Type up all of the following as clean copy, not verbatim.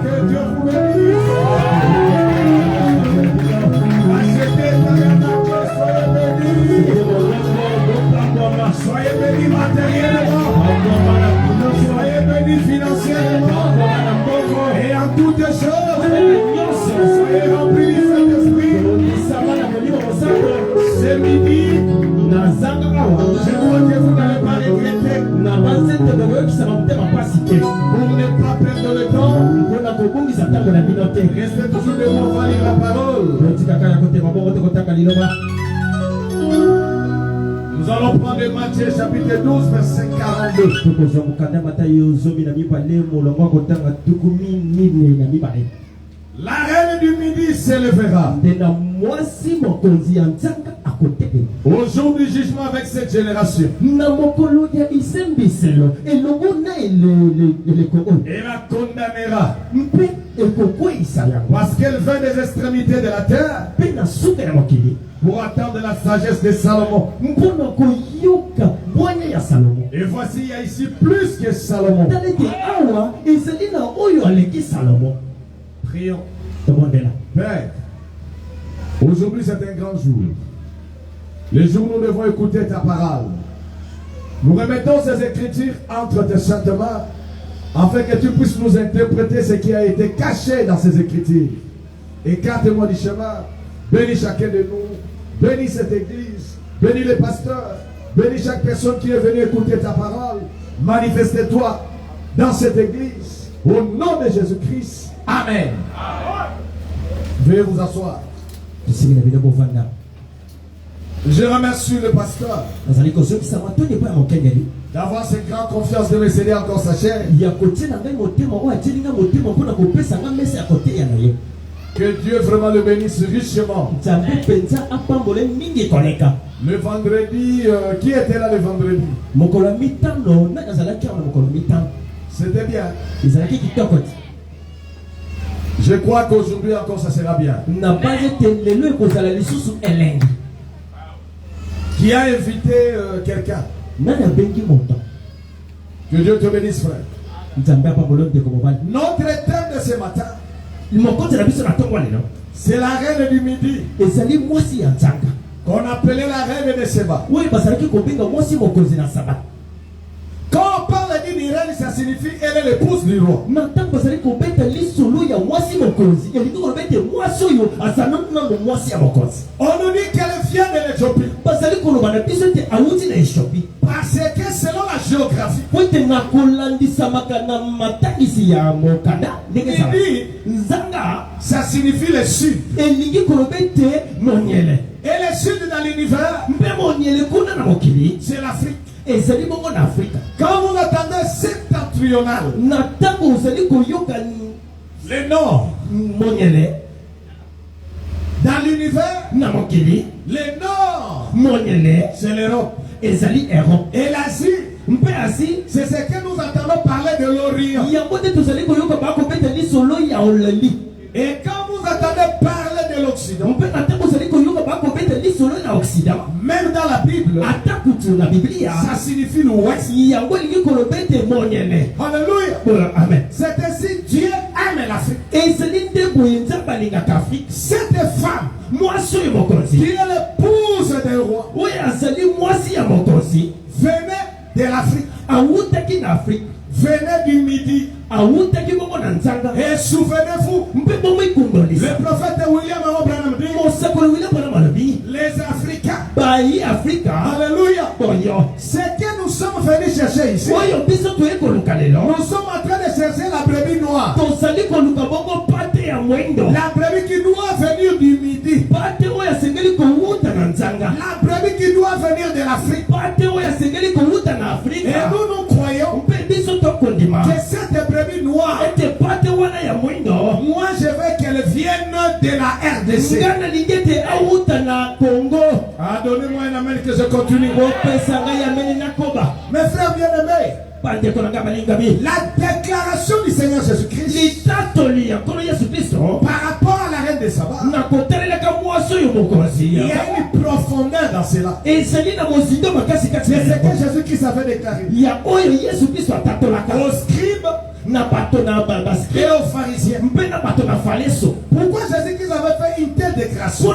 Que Dieu vous bénisse. Soyez bénis matériellement, soyez bénis financièrement, et en toutes choses, soyez remplis du Saint-Esprit. C'est midi, je crois que vous n'allez pas regretter. Pour ne pas perdre le temps, restez toujours debout, on va lire la parole. Nous allons prendre Matthieu chapitre 12, verset 42. La reine du midi s'élèvera au jour du jugement avec cette génération. Et la condamnera parce qu'elle vient des extrémités de la terre pour attendre la sagesse de Salomon. Et voici, il y a ici plus que Salomon. Prions. Père, aujourd'hui c'est un grand jour. Le jour où nous devons écouter ta parole. Nous remettons ces écritures entre tes saintes mains afin que tu puisses nous interpréter ce qui a été caché dans ces écritures. Écarte-moi du chemin. Bénis chacun de nous. Bénis cette église. Bénis les pasteurs. Bénis chaque personne qui est venue écouter ta parole. Manifeste-toi dans cette église. Au nom de Jésus-Christ. Amen. Veuillez vous asseoir. Je remercie le pasteur d'avoir cette grande confiance de me céder encore sa chair. Que Dieu vraiment le bénisse richement. Le vendredi, qui était là le vendredi? C'était bien. Je crois qu'aujourd'hui encore ça sera bien. Qui a invité quelqu'un? Que Dieu te bénisse, frère. Notre thème de ce matin, c'est la reine du midi, qu'on appelait la reine de Séba. Quand on parle d'une reine, ça signifie elle est l'épouse du roi. On nous dit qu'elle vient de l'Éthiopie. Parce que selon la géographie, il dit, ça signifie le sud. Et le sud dans l'univers, c'est l'Afrique. Quand vous entendez septentrional, le nord, dans l'univers, le nord, c'est l'Europe. Et l'Asie, c'est ce que nous entendons parler de l'Orient. Et quand vous entendez parler de l'Occident, même dans la Bible, ça signifie l'Ouest. Alléluia. Amen. C'est ainsi Dieu aime l'Afrique. Cette femme, qui est l'épouse des rois, venait de l'Afrique. Venez du midi. Et souvenez-vous, le prophète William Branham dit, les Africains, alléluia, c'est que nous sommes venus chercher ici. Nous sommes en train de chercher la brebis noire. La brebis qui doit venir du midi. La brebis qui doit venir de l'Afrique. Et nous croyons que cette brebis noire, moi je veux qu'elle vienne de la RDC. Ah, donnez-moi un amen que je continue. Mes frères bien-aimés, la déclaration du Seigneur Jésus-Christ par rapport à la reine de Saba, il y a une profondeur dans cela. C'est ce que Jésus-Christ avait déclaré aux scribes et aux pharisiens. Pourquoi Jésus-Christ avait fait une telle déclaration? En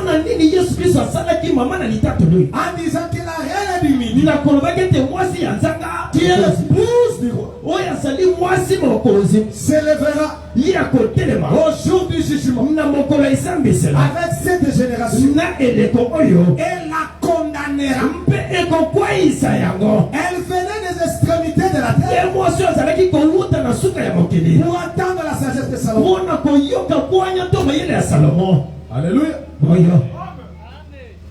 disant que la reine du midi, qui est l'épouse du roi, s'élèvera au jour du jugement avec cette génération et la condamnera. Elle venait des extrémités de la terre pour entendre la sagesse de Salomon. Alléluia.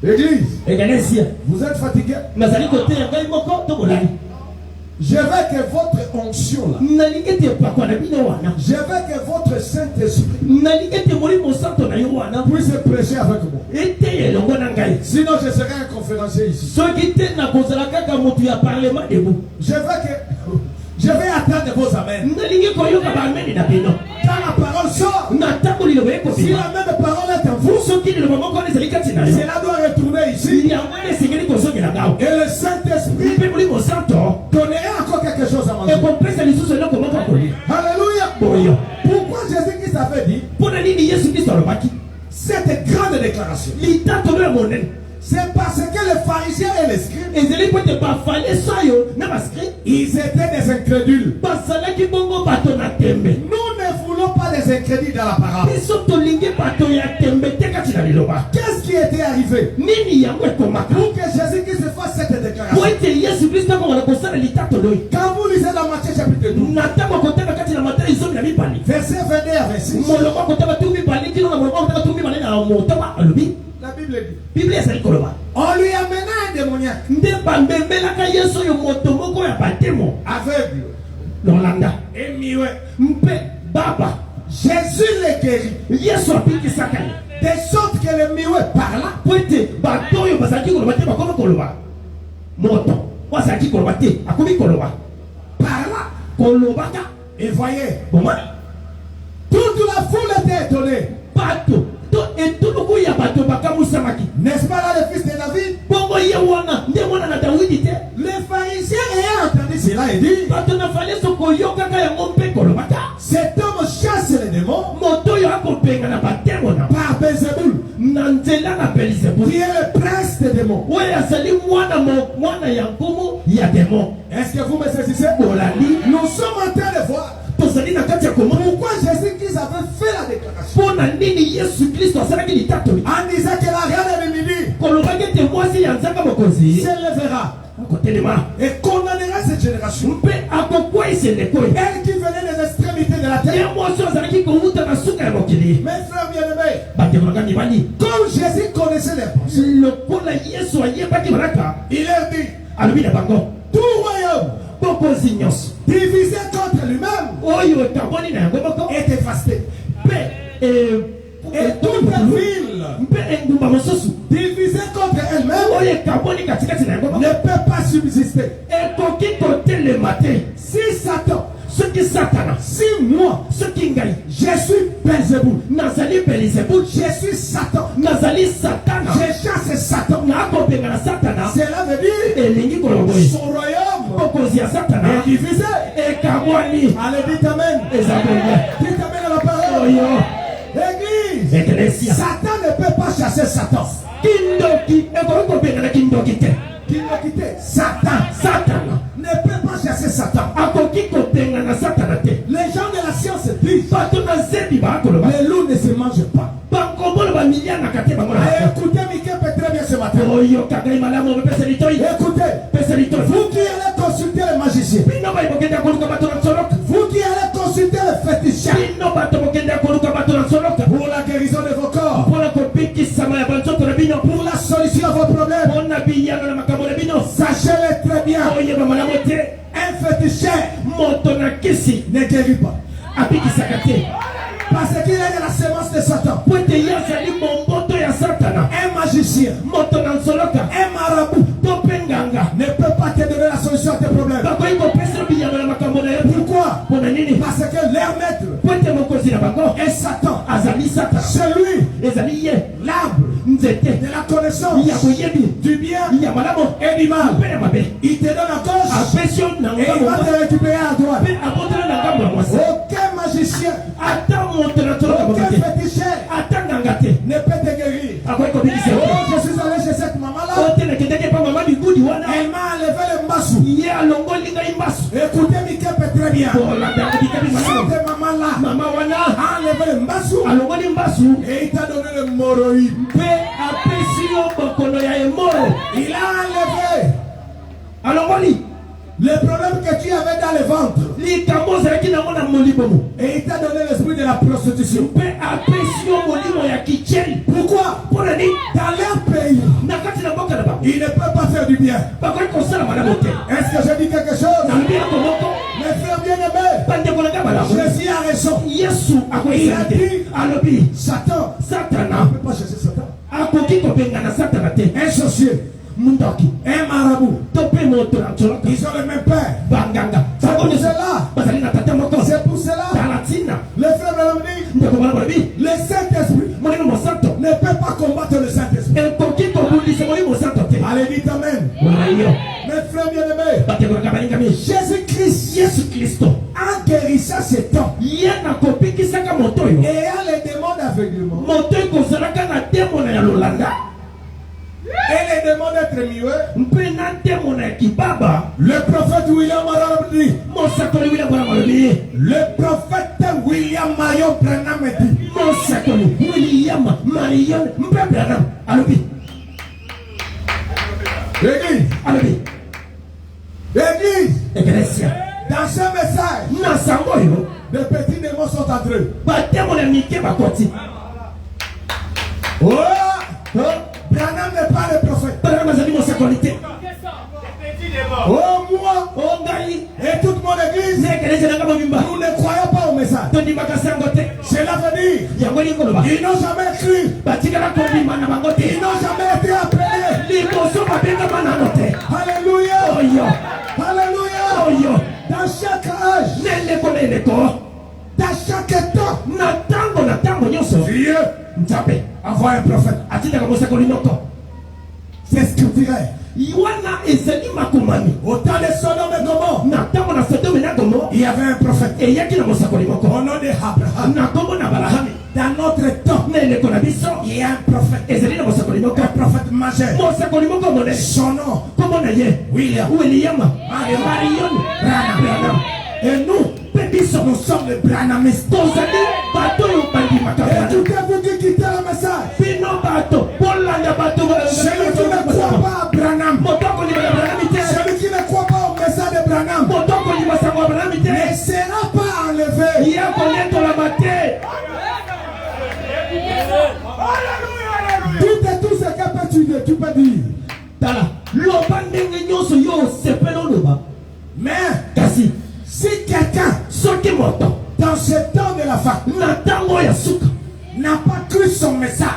Église, vous êtes fatigué? Je veux que votre onction là, je veux que votre Saint-Esprit puisse prêcher avec moi. Sinon je serai un conférencier ici. Je vais attendre vos amens. Quand la parole sort, si la même parole est en vous, cela doit retourner ici. Et le Saint-Esprit donnerait encore quelque chose à manger. Alléluia. Pourquoi Jésus-Christ avait dit cette grande déclaration? C'est parce que les pharisiens et les scribes, ils étaient des incrédules. Nous ne voulons pas des incrédules dans la parole. Qu'est-ce qui était arrivé pour que Jésus-Christ fasse cette déclaration? Quand vous lisez dans Matthieu chapitre 12, verset 22 à 26, la Bible dit, on lui amena un démoniaque aveugle et muet. Jésus le guérit de sorte que le muet parla et voyez. Toute la foule était étonnée. N'est-ce pas là le fils de David? Les pharisiens ayant entendu cela et dit, cet homme chasse les démons par Belzéboul, qui est le prince des démons. Est-ce que vous me saisissez? Nous sommes en train de voir pourquoi Jésus-Christ avait fait la déclaration en disant que la reine de midi s'élèvera et condamnera cette génération. Elle qui venait des extrémités de la terre. Mes frères bien-aimés, comme Jésus connaissait les pensées, il leur dit, tout royaume divisé contre lui-même est dévasté. Et toute ville divisée contre elle-même ne peut pas subsister. Si Satan, si moi, je suis Belzéboul, je suis Satan, je chasse Satan, cela veut dire son royaume est divisé. Allez, dites amen. Dites amen à la parole. Église, Satan ne peut pas chasser Satan. Satan ne peut pas chasser Satan. Les gens de la science disent les loups ne se mangent pas. Écoutez Mickey très bien ce matin. Écoutez, vous qui allez consulter les magiciens, vous qui allez consulter les fétichistes pour la guérison de vos corps, pour la solution à vos problèmes, sachez-le très bien, un féticheur ne guérit pas. Parce qu'il est de la sémence de Satan. Un magicien, un marabout ne peut pas te donner la solution à tes problèmes. Pourquoi? Parce que leur maître est Satan. C'est lui l'arbre de la connaissance du bien et du mal. Il te donne à gauche et il va te récupérer à droite. Aucun féticheur ne peut te guérir. Oh, je suis allé chez cette maman-là. Elle m'a enlevé le mbassou. Écoutez, Mikepe très bien. Cette maman-là a enlevé le mbassou. Et il t'a donné le moroïde. Il a enlevé le problème que tu avais dans le ventre. Et il t'a donné l'esprit de la prostitution. Pourquoi? Dans leur pays, il ne peut pas faire du bien. Est-ce que je dis quelque chose? Mes frères bien-aimés, Jésus a raison. Il a dit, Satan ne peut pas chercher Satan. Un sorcier, un marabout, ils ont le même père. C'est pour cela, le frère me dit, le Saint-Esprit ne peut pas combattre le Saint-Esprit. Allez, dites amen. Mes frères bien-aimés, Jésus-Christ, en guérissant cet homme, et en les démons d'aveuglement, et les démons d'être muets, le prophète William Marion Branham dit, L'église, dans ce message, de petits démons sont entrés. Branham n'est pas le prophète. Oh, moi et toute mon église, nous ne croyons pas au message. Cela veut dire, ils n'ont jamais cru, ils n'ont jamais été appelés. Alléluia. Alléluia. Dans chaque âge, dans chaque temps, Dieu envoie un prophète. C'est scripturaire. Au temps de Sodome et Gomorrhe, il y avait un prophète au nom d'Abraham. Dans notre temps, il y a un prophète majeur. Son nom, William Marion Branham. Et nous sommes les Branhamistes. Écoutez-vous qui quittez le message. Celui qui ne croit pas à Branham, celui qui ne croit pas au message de Branham, ne sera pas enlevé. Dites tout ce que tu peux dire. Mais si quelqu'un dans ce temps de la fin n'a pas cru son message,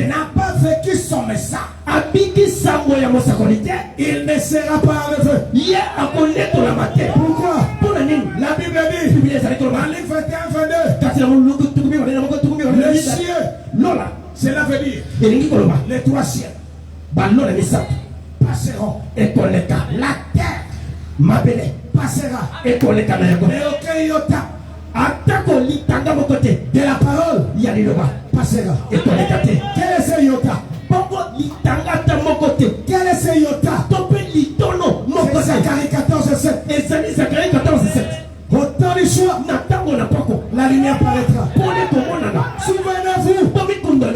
n'a pas vécu son message, il ne sera pas enlevé. Pourquoi? La Bible dit en livre 21-22, le ciel, cela veut dire les trois ciels passeront, la terre passera, mais aucun iota de la parole passera. Quel est ce iota? Quel est ce iota? C'est Zacharie 14:7. Au temps du choix, la lumière paraîtra. Souvenez-vous de la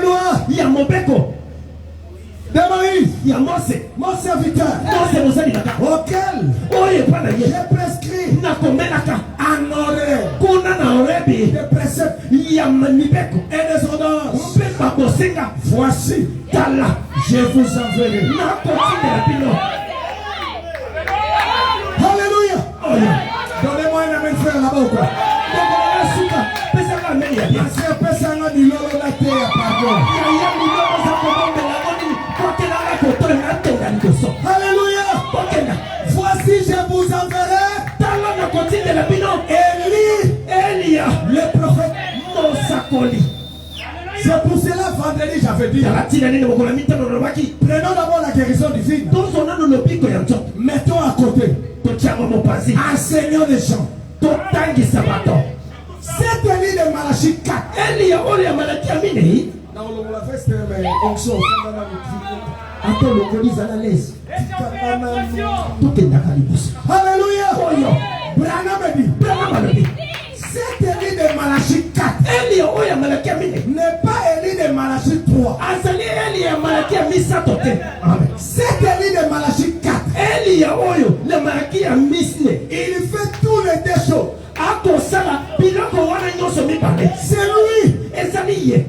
loi de Moïse, mon serviteur, auquel j'ai prescrit en oreille des préceptes et des ordonnances. Voici, je vous enverrai. Alléluia. Donnez-moi un amen, frère, là-bas ou quoi? Alléluia. Voici, je vous enverrai Élie, le prophète. C'est pour cela, vendredi, j'avais dit, prenons d'abord la guérison divine. Mettons à côté, enseignons les gens. Cette Élie de Malachie 4. Dans le c'est onction. Alléluia. Branham dit. Cette Élie de Malachie 4 n'est pas Élie de Malachie 3. Cette Élie de Malachie 4, il fait tous les deux choses. C'est lui,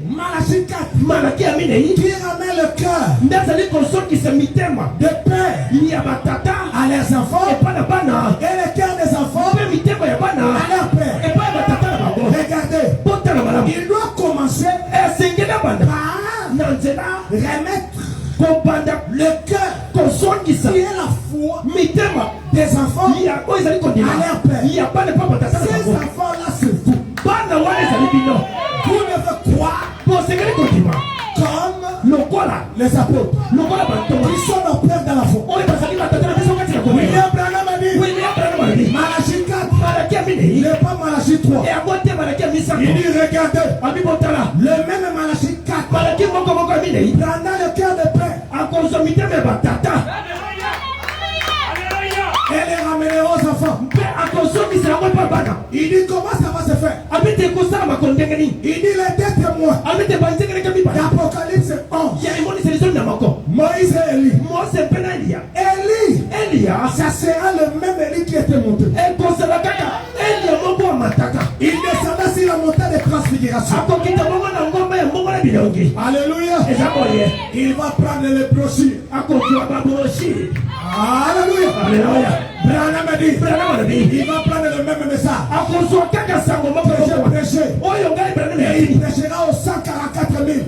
Malachie 4, qui ramène le cœur de père à leurs enfants et le cœur des enfants à leur père. Regardez, il doit commencer par remettre le cœur qui est la foi des enfants à leur père. Ces enfants-là, c'est vous. Vous devez croire comme les apôtres qui sont nos pères dans la foi. William Branham a dit, Malachie 4, il n'est pas Malachie 3. Il dit, regardez, le même Malachie 4 prendra le cœur de père et les ramener aux enfants. Il dit comment ça va se faire. Il dit les deux témoins d'Apocalypse 11. Moïse et Élie. Élie, ça sera le même Élie qui était monté. Il descendait sur la montagne de transfiguration. Alléluia. Il va prendre les brochures. Alléluia. Branham a dit, il va prendre le même message que j'ai prêché. Et il prêchera aux 144 000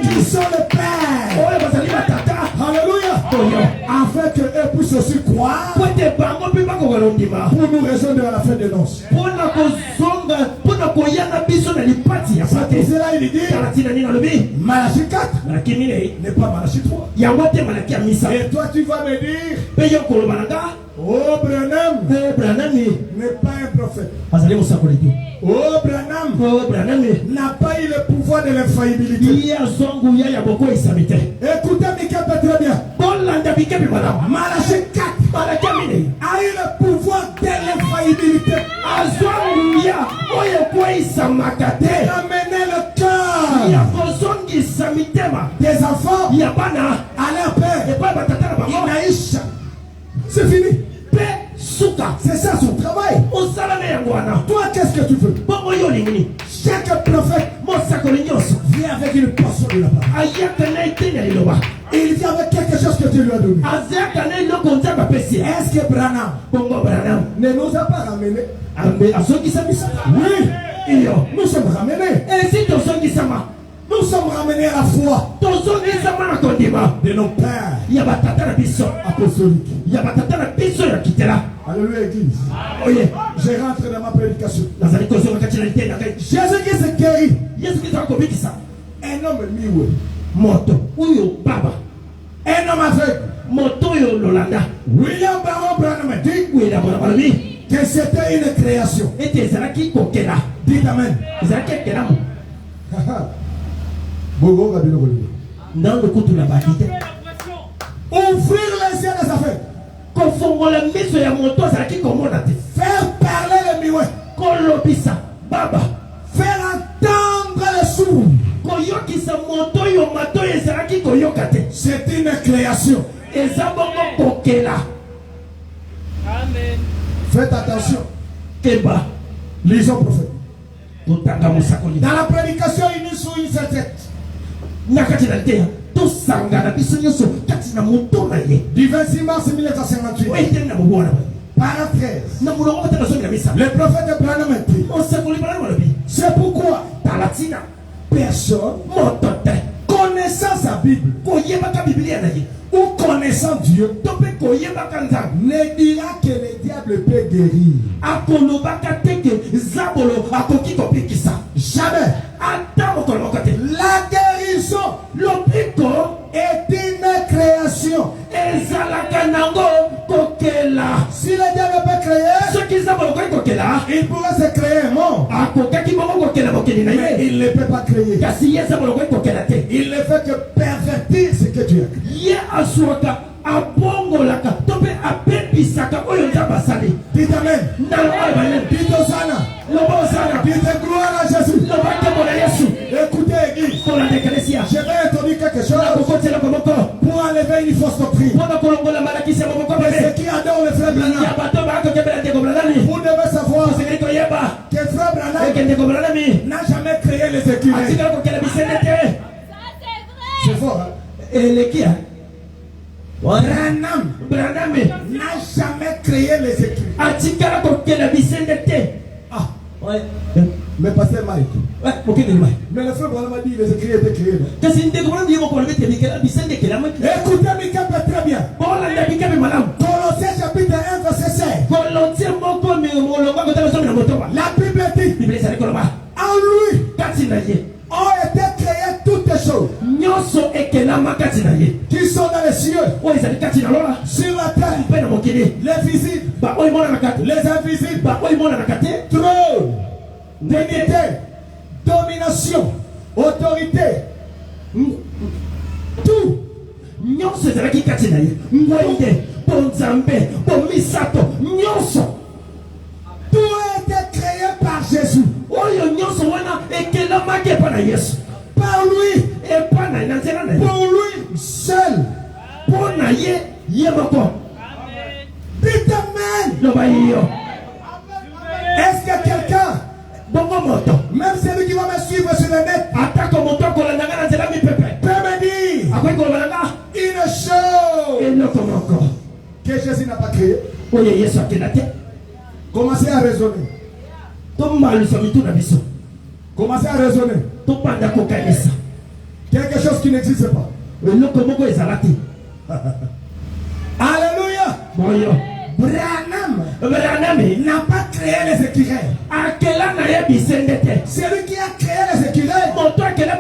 qui sont le Père. Alléluia. Afin qu'eux puissent aussi croire pour nous rejoindre à la fin des noces. C'est là il dit Malachie 4 n'est pas Malachie 3. Et toi tu vas me dire, oh Branham n'est pas un prophète. Oh Branham n'a pas eu le pouvoir de l'infaillibilité. Écoutez Michael très bien. Malachie 4 a eu le pouvoir de l'infaillibilité. D'amener le cœur des enfants à leur père. Inaïcha. C'est fini. C'est ça son travail. Toi, qu'est-ce que tu veux? Chaque prophète vient avec une portion de la parole. Il vient avec quelque chose que tu lui as donné. Est-ce que Branham ne nous a pas ramenés? Oui, nous sommes ramenés. Nous sommes ramenés à la foi de nos pères apostoliques. Alléluia, église. Je rentre dans ma prédication. Jésus-Christ guérit un homme mieux. Un homme aveugle. William Baron Branham dit que c'était une création. Dites amen. Ouvrir les yeux des affaires. Faire parler le mioué. Faire entendre le sourd. C'est une création. Amen. Faites attention. Lisons prophète. Dans la prédication, il nous souligne cette tête. Du 26 mars 1958. Par 13. Le prophète Branham dit, c'est pourquoi personne connaissant sa Bible ou connaissant Dieu ne dira que le diable peut guérir. Jamais. La guérison est une création. Si le diable peut créer, il pourrait se créer un monde, mais il ne peut pas créer. Il ne fait que pervertir ce que tu as créé. Dites amen. Dites Hosanna. Dites gloire à Jésus. Écoutez, Église, je vais introduire quelque chose pour enlever une fausse doctrine. Et ceux qui adorent le frère Branham, vous devez savoir que frère Branham n'a jamais créé les écureuils. C'est fort, hein? Branham n'a jamais créé les écureuils. Mais pasteur Mike. Mais le frère Branham a dit que les écureuils étaient créés. Écoutez Mika très bien. Colossiens chapitre 1 verset 16. La Bible dit en lui ont été créées toutes les choses qui sont dans les cieux, sur la terre, les visibles, les invisibles, trône, dignité, domination, autorité, tout. Tout a été créé par Jésus. Par lui. Pour lui seul. Dites amen. Est-ce que quelqu'un, même celui qui va me suivre sur le net, peut me dire une chose que Jésus n'a pas créée? Commencez à raisonner. Commencez à raisonner. Quelque chose qui n'existe pas. Alléluia. Branham n'a pas créé les écureuils. Celui qui a créé les écureuils,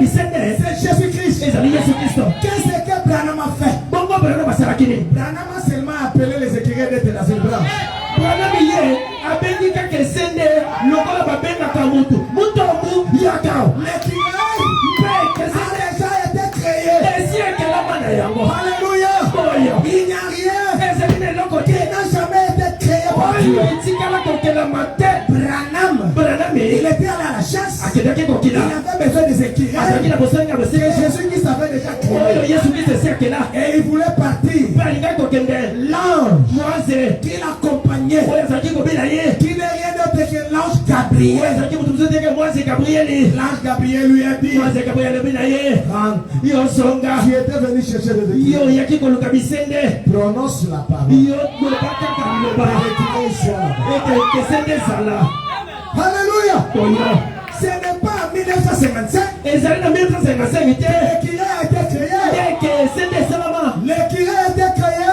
c'est Jésus-Christ. Qu'est-ce que Branham a fait? Branham a seulement appelé les écureuils d'être dans une branche. Alléluia. Il n'y a rien qui n'a jamais été créé par Dieu. Branham, il était allé à la chasse. Il avait besoin des écureuils que Jésus-Christ avait déjà créé. Et il voulait partir. L'ange qui l'accompagnait, qui n'est rien d'autre que l'ange Gabriel. L'ange Gabriel lui a dit, tu étais venu chercher les écureuils. Prononce la parole. Alléluia. Ce n'est pas en 1955 que l'écureuil a été créé. L'écureuil a été créé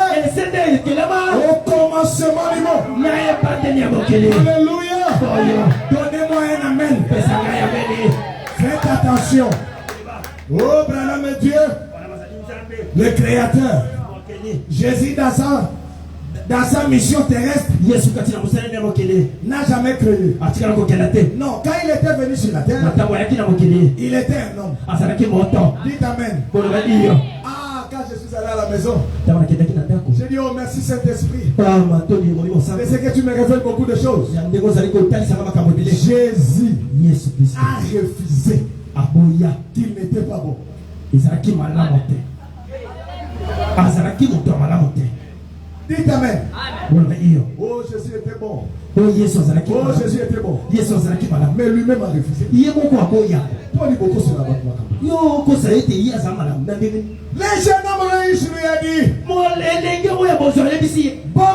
au commencement du monde. Alléluia. Donnez-moi un amen. Faites attention. Oh, Branham est Dieu, le Créateur. Jésus dans sa mission terrestre n'a jamais créé. Non, quand il était venu sur la terre, il était un homme. Dites amen. Ah, quand je suis allé à la maison, j'ai dit, oh merci Saint-Esprit. C'est ce que tu me révèles beaucoup de choses. Jésus a refusé qu'il n'était pas bon. Dites amen. Oh Jésus était bon. Oh Jésus était bon. Mais lui-même a refusé. Les jeunes hommes lui a dit, bon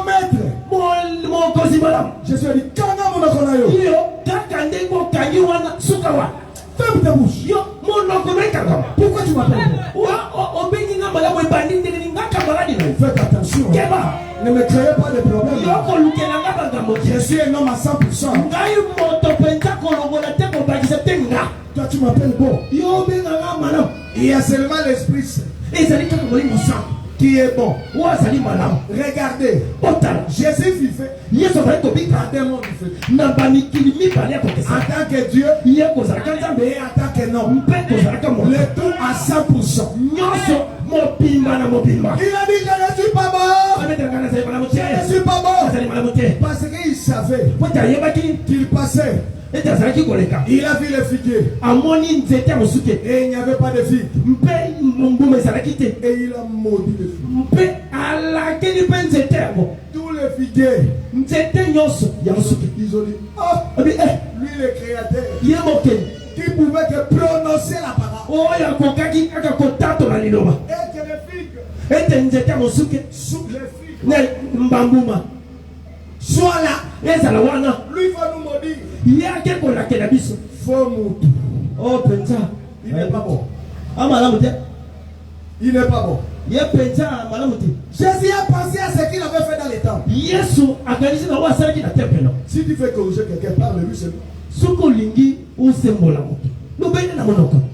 maître, Jésus a dit, ferme ta bouche. Pourquoi tu m'appelles? Faites attention. Ne me créez pas de problème. Je suis un homme à 100%. Toi tu m'appelles bon. Il y a seulement l'Esprit Saint qui est bon. Regardez. Jésus vivait par des mondes différents. En tant que Dieu et en tant que homme. Le tout à 100%. Il a dit je ne suis pas mort. Je ne suis pas mort. Parce qu'il savait qu'il passait. Il a vu les figuiers. Et il n'y avait pas de figues. Et il a maudit les figues. Tous les figuiers. Ils ont dit, oh, lui le créateur, qui pouvait que prononcer la parole. Et que les figues, sous les figues, soit là. Lui va nous maudire. Faut mourir. Oh, Pencha. Il n'est pas bon. Il n'est pas bon. Jésus a pensé à ce qu'il avait fait dans les temps. Si tu fais corriger quelqu'un, parle-lui seulement.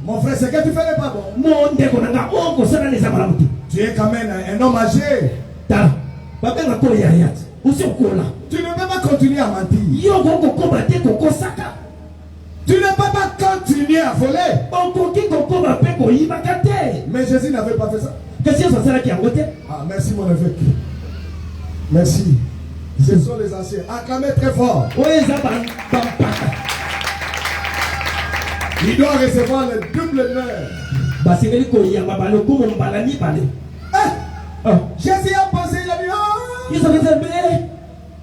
Mon frère, ce que tu fais n'est pas bon. Tu es quand même un homme âgé. Tu ne peux pas continuer à mentir. Tu ne peux pas continuer à voler. Mais Jésus n'avait pas fait ça. Ah, merci mon évêque. Merci. Ce sont les anciens. Acclamez très fort. Il doit recevoir le double honneur. Jésus a pensé, il a dit,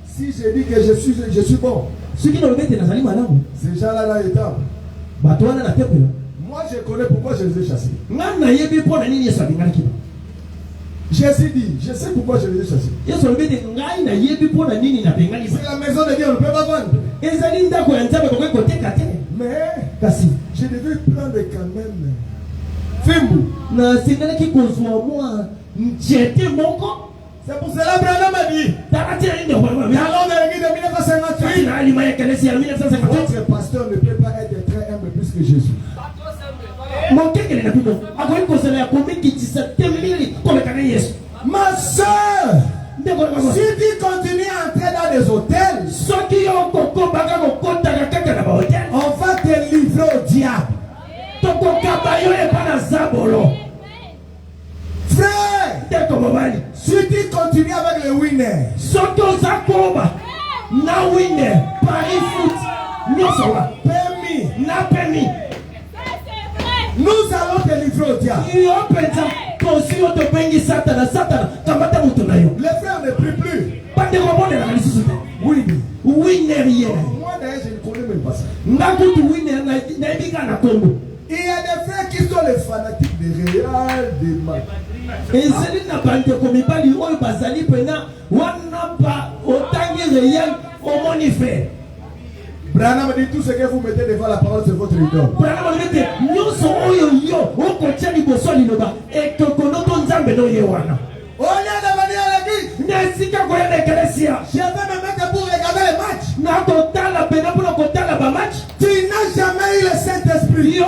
si je dis que je suis bon, ces gens-là dans les temps, moi je connais pourquoi je les ai chassés. Jésus dit, je sais pourquoi je les ai chassés. C'est la maison de Dieu, on ne peut pas vendre. Mais je devais prendre quand même Fimbu. C'est pour cela que Branham a dit, dans l'église de 1958, votre pasteur ne peut pas être très humble plus que Jésus. Ma soeur, si tu continues à entrer dans des hôtels, on va te livrer au diable. Frère, si tu continues avec le winner, permis, nous allons te livrer au diable. Les frères ne prient plus. Oui. Moi d'ailleurs je ne connais même pas ça. Il y a des frères qui sont les fanatiques des Real, des Mal. Branham dit tout ce que vous mettez devant la parole, c'est votre idole. Au lieu de venir à l'église, je vais me mettre pour regarder les matchs. Tu n'as jamais eu le Saint-Esprit.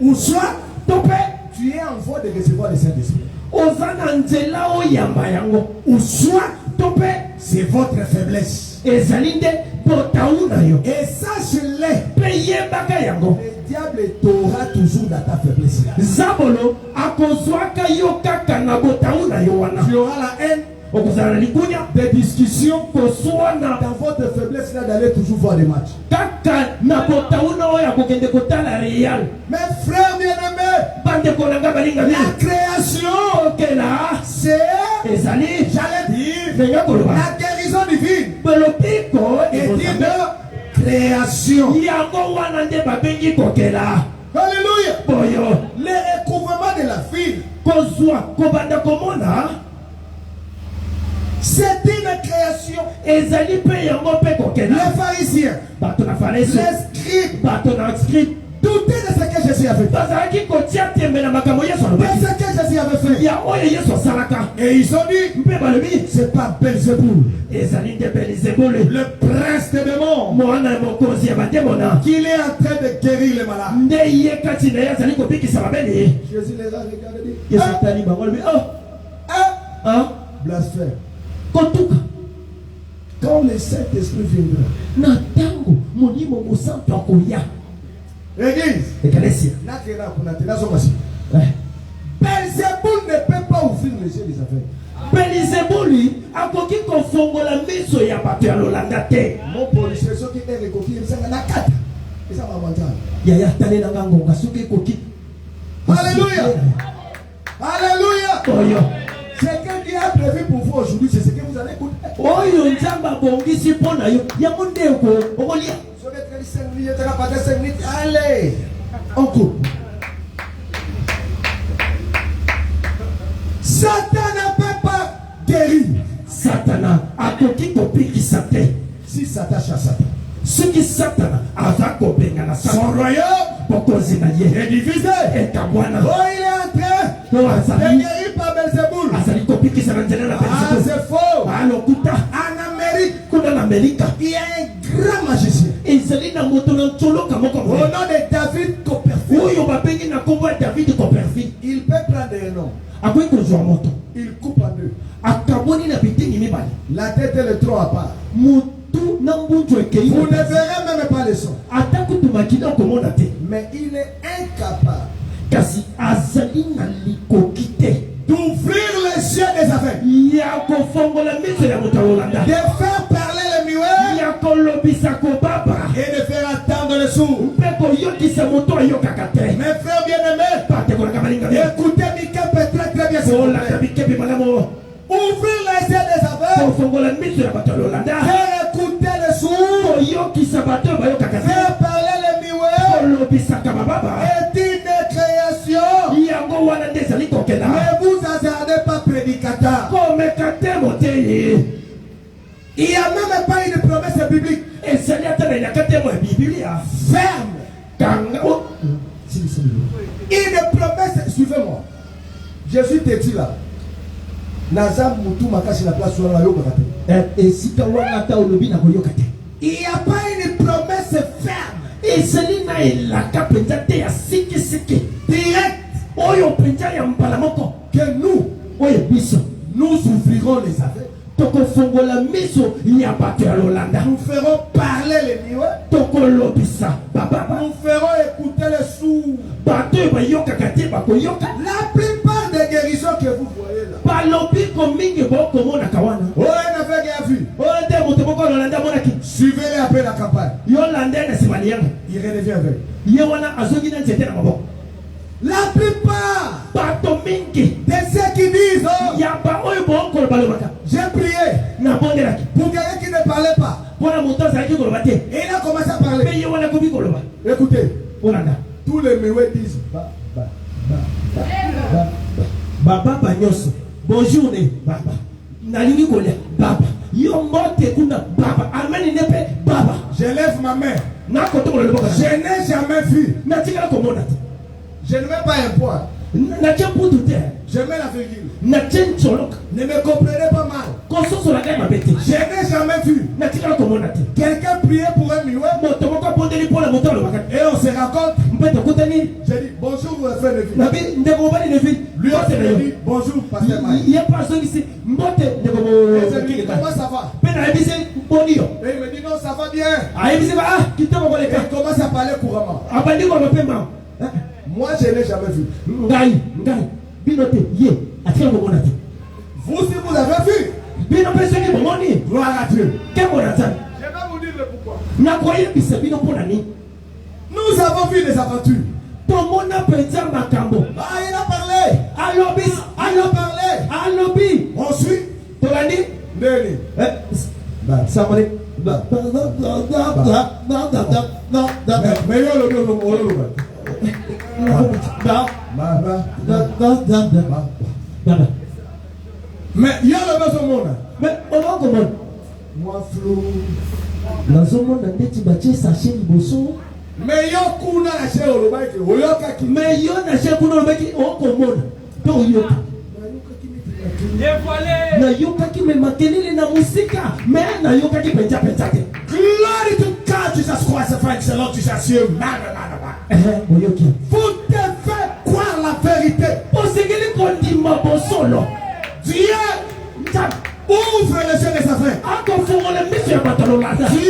Ou soit, tu es en voie de recevoir le Saint-Esprit. Ou soit, c'est votre faiblesse. Et sache-le, le diable t'aura toujours dans ta faiblesse. Tu auras la haine, des discussions dans votre faiblesse là d'aller toujours voir des matchs. Mes frères bien-aimés, la création, c'est, j'allais dire, la guérison divine est une création. Alléluia. Le recouvrement de la fille, c'est une création. Les pharisiens, les scribes, doutaient de ce que Jésus avait fait. Et ils ont dit, c'est pas Belzéboul, le prince des démons, qu'il est en train de guérir les malades. Jésus les a regardés. Blasphème. Quand le Saint-Esprit viendra, Église, Belzéboul ne peut pas ouvrir les yeux des aveugles. Mon policier, ceux qui est recoquille, ils sont dans la 4. Ils sont Alléluia. Alléluia. Ce que Dieu a prévu pour vous aujourd'hui, c'est ce que vous allez écouter. Allez, on coupe. Satan ne peut pas guérir. Satana a coquille copie qui s'appelle. Si s'attache à Satan, Ce qui Satan a fait son royaume est divisé. Et Kabwana. Oh, il est en train de guérir par Belzéboul. Ah, c'est faux. En Amérique, il y a un grand magicien. Au nom de David Copperfield. Il peut prendre un nom. Il coupe en deux. La tête et le tronc à part. Vous ne verrez même pas le son. Mais il est incapable d'ouvrir les yeux des aveugles, de faire parler les muets et de faire entendre les sourds. Mes frères bien-aimés, écoutez Michel peut très très bien. Ouvrir les yeux des aveugles, faire écouter les sourds, faire parler les muets est une création. Ne vous hasardez pas, prédicateur. Il n'y a même pas une promesse biblique ferme. Une promesse, suivez-moi. Jésus te dit là. Nazam Moutou Makashi la place sur la yoga. Il n'y a pas une promesse ferme. Direct. Que nous ouvrirons les aveugles. Nous ferons parler les muets. Nous ferons écouter les sourds. La plupart des guérisons que vous voyez là. Oh, un aveugle a vu. Suivez-les après la campagne. Il redevient aveugle. La plupart de ceux qui disent j'ai prié pour quelqu'un qui ne parlait pas. Et il a commencé à parler. Écoutez, tous les muets disent Baba Bagnoso, bonjour Baba. Nalingi Golia, Baba. Yombote kuna Baba. Amen nepe Baba. Je lève ma main. Je n'ai jamais vu. Je ne mets pas un point. Je mets la virgule. Ne me comprenez pas mal. Je n'ai jamais vu quelqu'un prier pour un muet et on se raconte. J'ai dit bonjour frère Nevi. Lui on se dit bonjour pasteur Maï. Comment ça va? Et il me dit non ça va bien. Et il commence à parler couramment. Moi, je n'ai jamais vu. Vous, si vous avez vu, gloire à Dieu. Je vais vous dire le pourquoi. Nous avons vu des aventures. Ah, il a parlé. Il a parlé. On suit. Mais il y a le besoin monde. Mais on va comment? Moi flou. La zone n'a pas été sachet bosso. Mais il y a kuna la chez au bac. Mais il y a la chez kuna au bac. On commande. Donc il y a. Na yoka ki me makelele na musika. Mais na yoka ki penja. Glory to Jesus Christ finds the Lord Jesus you. Boyoki. Vous devez croire la vérité. Osengeli kondima bosolo. Dieu ouvre les yeux des affaires. Ako fongola miso ya batololanda. Dieu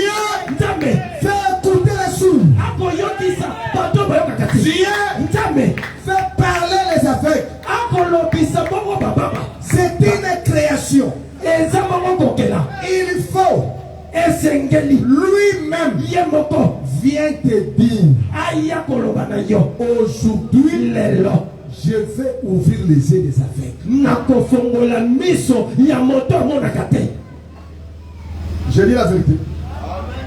Nzambe. fait écouter les sourds. Ako yokisa bato bayoka kati. Dieu Nzambe. fait parler les aveugles. Ako lobisa bongo bababa. C'est une création. Eza bongo kokela. Il faut Esengeli. lui-même Yemoko. vient te dire Aya koloba na yo. aujourd'hui Lelo. je vais ouvrir les yeux des aveugles. Nako fongola miso ya moto monaka te. Je dis la vérité.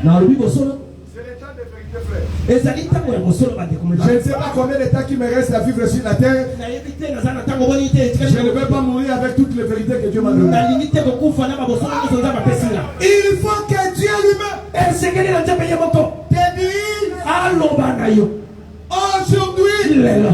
Na lobi bosolo. C'est le temps de vérité, frère. Ezali tango ya bosolo bande komela. Je ne sais pas combien de temps qu'il me reste à vivre sur la terre. Na yebite na zana tango boni te. Je ne vais pas mourir avec toutes les vérités que Dieu m'a données. Na limite ko kufa na bosolo ko zonza bapesila. Il faut que Dieu lui-même Esengeli na nzambe yemoko. te dise Aloba na yo. aujourd'hui, Lelo.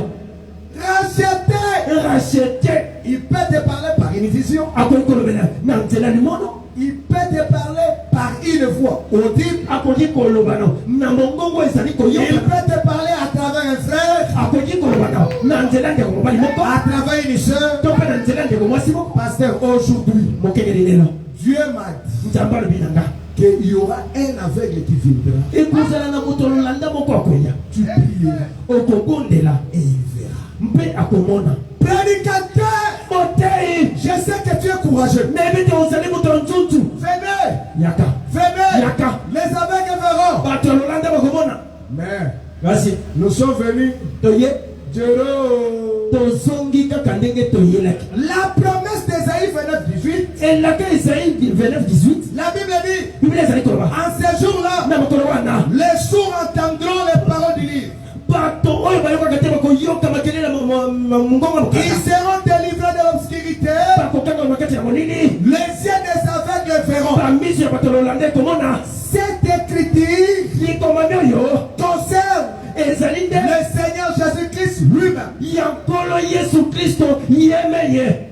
racheté. Il peut te parler par une vision. Akoyi kolobela na nzela limono. Il peut te parler par une voix audible. Akoyi koloba no na mongongo ezali Il koyoka. peut te parler à travers un frère, Akoyi koloba no na nzela ndeko mobali moko. à travers une soeur. To pe na nzela ndeko mwasi moko. Pasteur, aujourd'hui, Mokengeli lelo. Dieu m'a dit Nzambe alobi na nga. qu'il y aura un aveugle qui viendra. Ekozala na moto lolanda moko akoya. Tu prieras Okobondela et il verra. mpe akomona. Prédicateur, Motei. je sais que tu es courageux. Nayebi te ozali moto nzuzu. Venez, Yaka. venez. Yaka. Les aveugles verront. Bato ya lolanda bakomona. Mais Kasi nous sommes venus. toye Jero. tozongi kaka ndenge toyelaki. La promesse d'Ésaïe 29-18. elaka Isaïe 29-18. La Bible dit, Biblia ezali koloba en ces jours-là, na mokolo wana les sourds entendront les paroles du livre. bato oyo bayokaka te bakoyoka makelele ya mongongo ya mokaka. Ils seront délivrés de l'obscurité. bakokanga makati ya molili. Les yeux des aveugles verront. bamiso ya bato lolanda ekomona. Cette écriture likomami oyo concerne ezali nde le Seigneur Jésus-Christ lui-même. ya nkolo yesu kristo yemeye.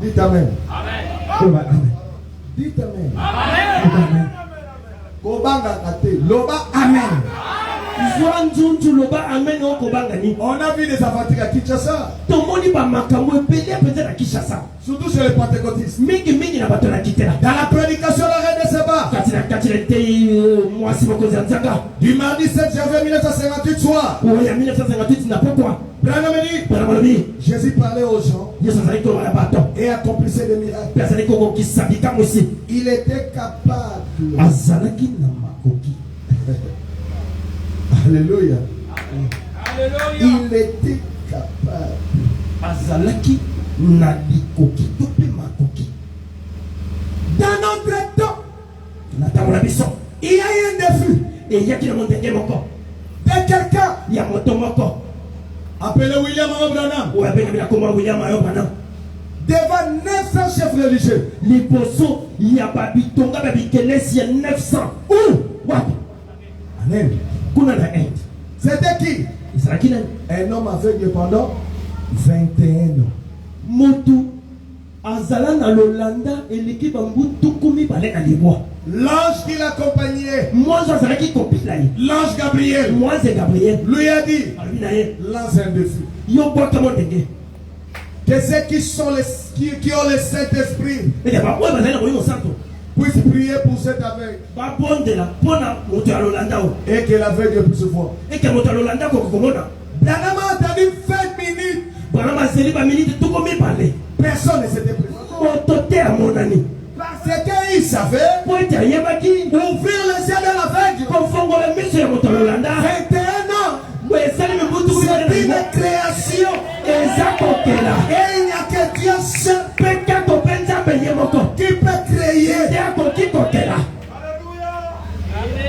Dites Amen. Koloba amen. Dites Amen. Amen. Kobanga kate. Loba Amen. zwa nzunzu loba amen okobanga ni. On a vu des aventures à Kinshasa. tomoni bamakambo ebele mpenza na kishasa. Surtout chez les pentecôtistes. mingimingi na bato na kitela. Dans la prédication, la reine de Seba. kati na te mwasi mokonzi ya nzanga. Du mardi 7 janvier 1958 soir. oyo ya 1958 na pokwa. Branham dit, mpona malobi Jésus parlait aux gens yesu azali koloba na bato et accomplissait des miracles. mpe azali kokokisa bikambo esi. Il était capable. azalaki na makoki. Alléluia. Il était capable. azalaki na likoki to mpe makoki. Dans notre temps, na ntango na biso il y a eu un défi eyaki na mondenge moko de quelqu'un ya moto moko appelé William Branham oyo abengami na kombo ya william ayo bana devant 900 chefs religieux. liboso ya babitonga babikelesi ya 900 wapi Amen. kuna na inde. C'était qui? ezalaki nani? Un homme aveugle pendant 21 ans. motu azala na lolanda eleki bambutuku mibale na libwa. L'ange qui l'accompagnait, mwanzo azalaki kopila ye. l'ange Gabriel, mwanze gabriel lui a dit, alobi na ye lance un défi. yo bwaka mo ndenge Que ceux qui ont le Saint-Esprit eke baoyo bazali na molimo santo puissent prier pour cet aveugle babondela mpona moto ya lolanda oyo et que l'aveugle puisse voir. eke moto ya lolanda koki komona. Branham a entendu 20 minutes. bana bazeli baminiti tuko mibale Personne ne s'était présent. moto te amonani Parce qu'il savait po ete ayebaki ouvrir les yeux de l'aveugle. kofongola miso ya moto ya lolanda 21 ans. bo esali mibutuku mibale na C'est libwa. une création. eza kokela Et il n'y a que Dieu seul mpe kako mpe nzambe ye moko qui peut créer. nde akoki kokela.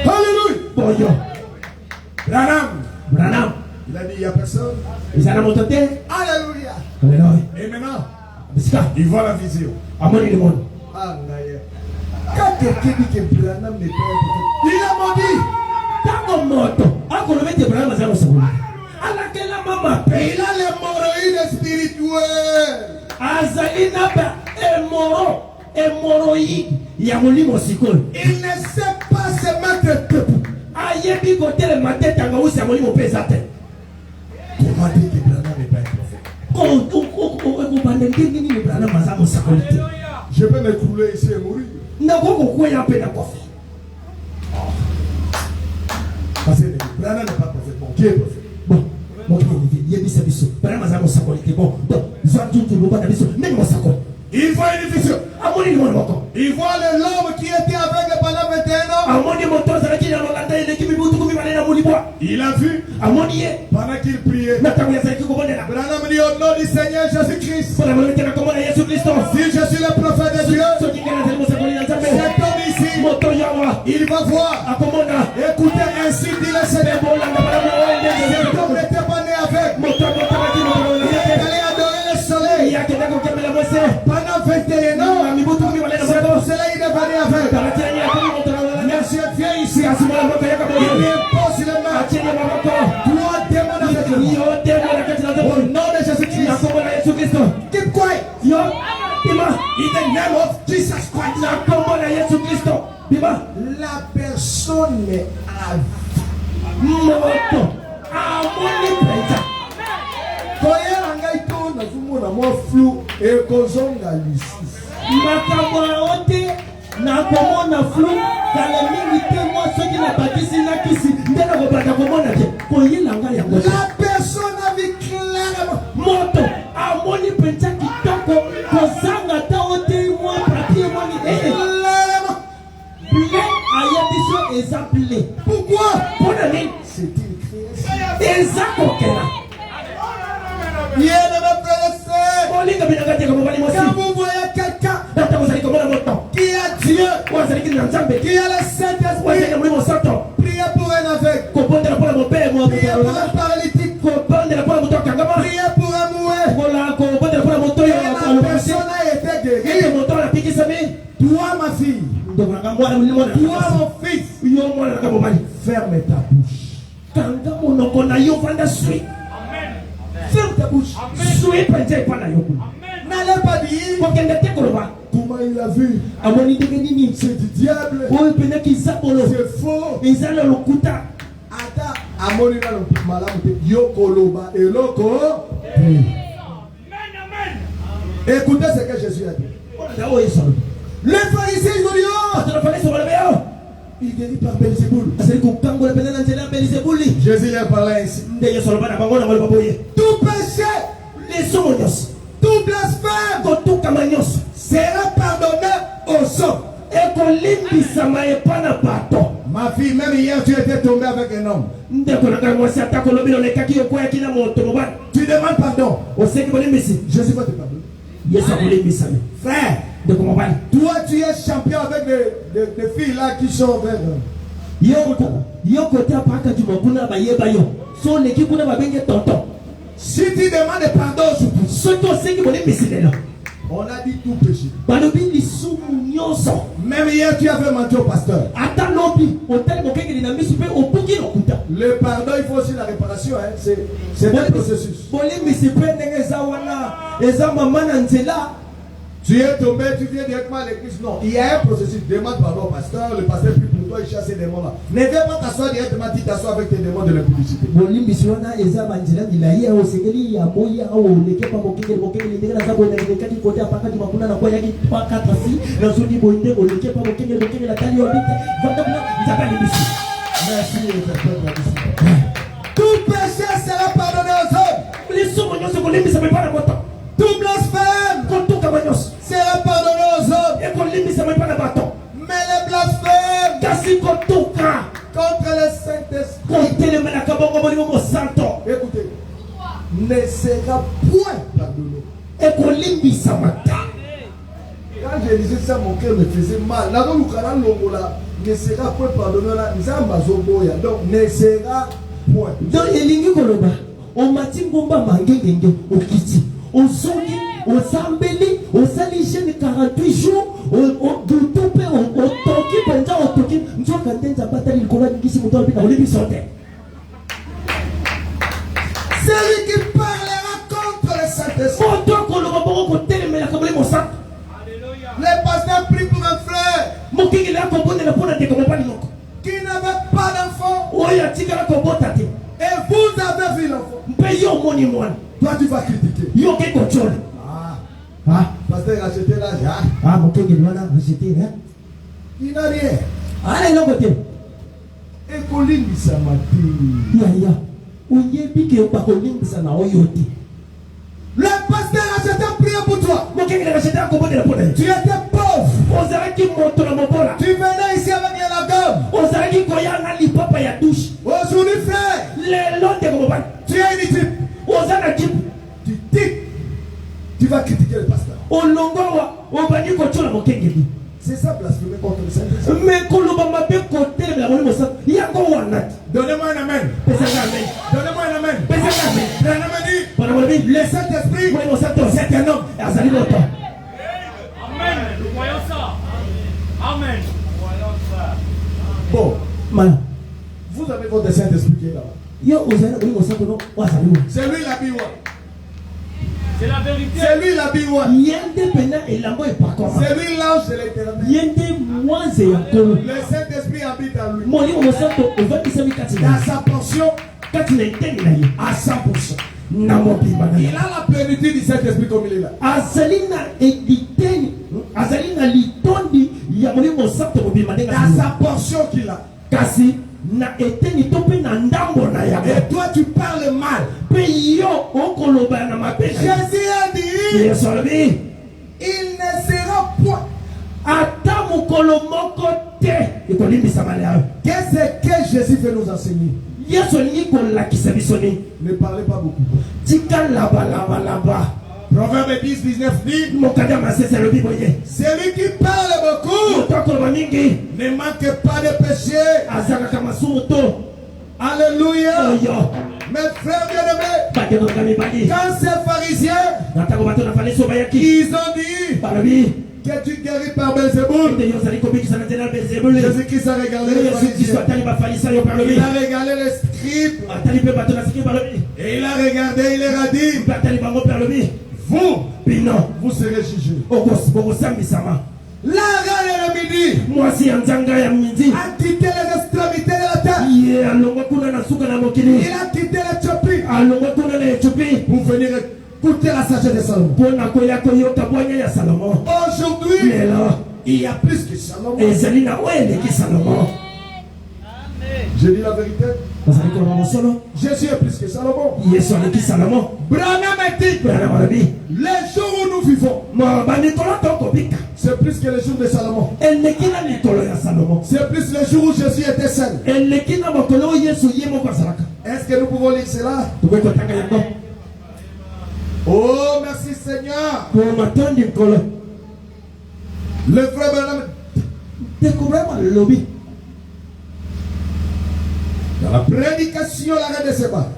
Alléluia. boyo Branham, branam il a dit il n'y a personne. eza na moto te. Alléluia. Haleluya. Et maintenant, bisika il voit la vision. amoni limoni. Ah, naïe. Quand quelqu'un dit que Branham n'est pas un prophète, il a maudit. ntango moto akoloba ete branam aza mosakoli alakela mama Et pe il a l'hémorroïde spirituelle. azali na ba hemoroïde ya molimo sikoyo. Il ne sait pas se mettre debout. ma tête à Gaou, c'est à mon niveau pesate. Comment dire que Branham n'est pas un prophète? Je peux m'écrouler ici et mourir. Parce que Branham n'est pas prophète. Bon, qui est prophète? Bon, il voit une vision. Il voit l'homme qui était aveugle pendant 21 ans. Il a vu pendant qu'il priait. Branham dit au nom du Seigneur Jésus-Christ. Si je suis le prophète de Dieu, cet homme ici, il va voir. Écoutez, ainsi dit le Seigneur. Cet homme n'était pas né avec. Il est allé adorer le soleil. Pendant 21 ans, c'est pour cela qu'il est venu avec. Merci à Dieu ici. Il impose les mains. Toi, démon avec lui. Au nom de Jésus-Christ. Keep quiet. In the name of Jesus Christ. La personne est flou et kozonga lisusu. nakomona flou kala mingi te moi soki na bakisi na kisi nde nakobanda komona te koyelanga yango. La personne a vu clairement. Moto amoni penza kitoko kozanga ta ote moi papier moi ni clairement. Blé ayabiso exemple. Pourquoi? Pona ni c'est une création. Ezakokela. Bien de me frères. Quand vous voyez quelqu'un qui a Dieu, qui a le Saint-Esprit, priez pour un aveugle, priez pour un paralytique, priez pour un muet. La personne a été guérie. Toi ma fille, toi mon fils, ferme ta bouche. Ferme ta bouche. N'allez pas dire comment il a vu. C'est du diable. C'est faux. Ata amoni na malamu te yokoloba eloko. Écoutez ce que Jésus a dit. Les pharisiens ils ont dit il guérit par Belzéboul. Jésus leur parlait ainsi. Tout péché, tout blasphème sera pardonné aux hommes. Ma fille, même hier tu étais tombé avec un homme. Tu demandes pardon. Jésus va te pardonner. Frère, toi tu es champion avec des filles là qui sont vers si tu demandes pardon, on a dit tout péché. Même hier tu avais menti au pasteur. Le pardon, il faut aussi la réparation. Hein. C'est un processus. Tu es tombé, tu viens directement à l'église. Non, il y a un processus. Demande pardon au pasteur. Le pasteur prie pour toi, il chasse ces démons là. Ne viens pas t'asseoir directement, tu t'assois avec tes démons de l'impudicité. Merci. Tout péché sera pardonné aux hommes. Tout blasphème sera pardonné aux hommes. Mais le blasphème contre le Saint-Esprit, écoutez, ne sera point pardonné. Quand je disais ça, mon cœur me faisait mal. Ne sera point pardonné. Donc ne sera point. Ozongi, ozambeli, ozali jeune 48 jours, otope, otoki, penza, otoki, njoka ndenza batali likola ngisi mutobi na olibi sote. Celui qui parlera contre le Saint-Esprit. Le pasteur prie pour un frère qui n'avait pas d'enfant. Et vous avez vu l'enfant. Toi, tu vas critiquer. Pasteur a acheté là. Il n'a rien. Et Colline, ça m'a dit. Le pasteur a acheté un prix pour toi. Tu étais pauvre. Tu venais ici avec les lagom. Aujourd'hui, frère, tu as une type. Tu dis, tu vas critiquer le pasteur. C'est ça, blasphémer contre le Saint-Esprit. Donnez-moi un amen. Donnez-moi un amen. Le Saint-Esprit, c'est un homme. Amen. Nous voyons ça. Amen. Bon, vous avez votre Saint-Esprit qui est là. C'est lui la Bible. C'est la vérité. C'est lui la Bible. C'est lui l'ange de l'Éternel. Le Saint-Esprit habite en lui. Dans sa portion, à 100%. Il a la plénitude du Saint-Esprit comme il est là. Dans sa portion qu'il a. Et toi tu parles mal. Jésus a dit, il ne sera point. Qu'est-ce que Jésus veut nous enseigner? Ne parlez pas beaucoup. Proverbe 10, 19 dit, celui qui parle beaucoup ne manque pas de péché. Alléluia. Mes frères bien-aimés, quand ces pharisiens, ils ont dit que tu guéris par Belzéboul, Jésus-Christ a regardé les pharisiens. Il a regardé les scribes. Et il a regardé, il leur a dit, vous serez jugés. La reine de midi a quitté les extrémités de la terre. Il a quitté l'Éthiopie pour venir écouter la sagesse de Salomon. Aujourd'hui, il y a plus que Salomon. Je dis la vérité. Jésus est plus que Salomon. Branham dit, les jours où nous vivons, c'est plus que les jours de Salomon. C'est plus les jours où Jésus était seul. Est-ce que nous pouvons lire cela? Oh, merci Seigneur. Le frère Branham, dans la prédication, la reine de Seba,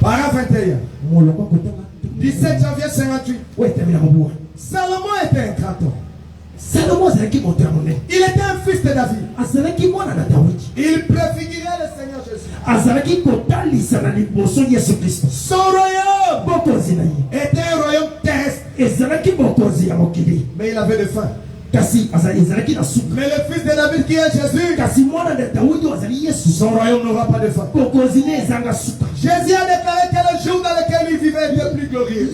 Para 21, 17 janvier 58. Salomon était un grand homme. Il était un fils de David. Il préfigurait le Seigneur Jésus. Son royaume était un royaume terrestre. Mais il avait de faim. Mais le fils de David qui est Jésus, son royaume n'aura pas de faim. Jésus a déclaré que le jour dans lequel il vivait était plus glorieux.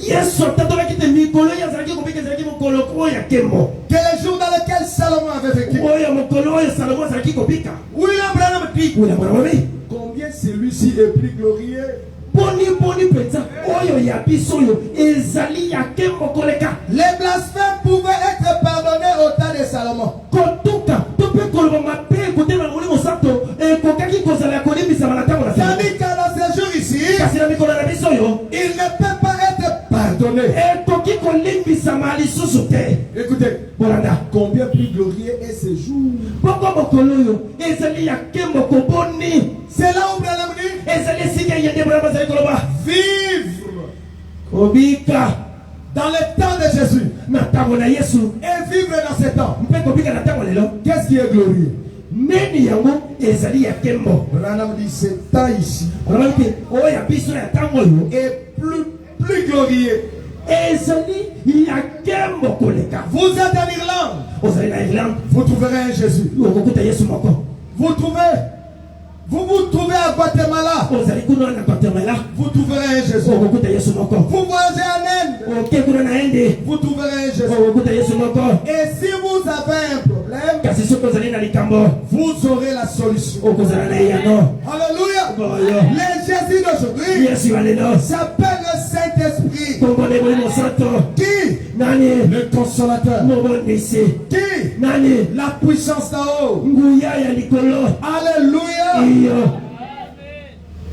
Que le jour dans lequel Salomon avait vécu. William Branham dit, combien celui-ci est plus glorieux? Les blasphèmes pouvaient être pardonnés au temps de Salomon. C'est-à-dire qu'à dans ces jours ici, il ne peut pas être pardonné. Écoutez, combien plus glorieux est ce jour? C'est là où Branham dit, vivre dans le temps de Jésus et vivre dans ce temps. Qu'est-ce qui est glorieux? Branham dit, ce temps ici est plus glorieux. Vous êtes en Irlande. Vous trouvez trouverez un Jésus. okokuta Yesu moko. Vous vous trouvez à Guatemala. Ozali kuna na Guatemala. Vous trouverez un Jésus. Okokuta Yesu moko. Vous voyagez en Inde. Oke kuna na Inde. Vous trouverez un Jésus. Okokuta Yesu moko. Et si vous avez un problème, Kasi soko ozali na likambo. vous aurez la solution. Okozala na yano. Alléluia. Boyo. Le Jésus d'aujourd'hui Yesu alelo. s'appelle le Saint-Esprit. Kombole boli mosanto. Qui? Nani? Le consolateur. Mobonisi. Qui? Nani? La puissance d'en haut. Nguya ya likolo. Alléluia. Iyo.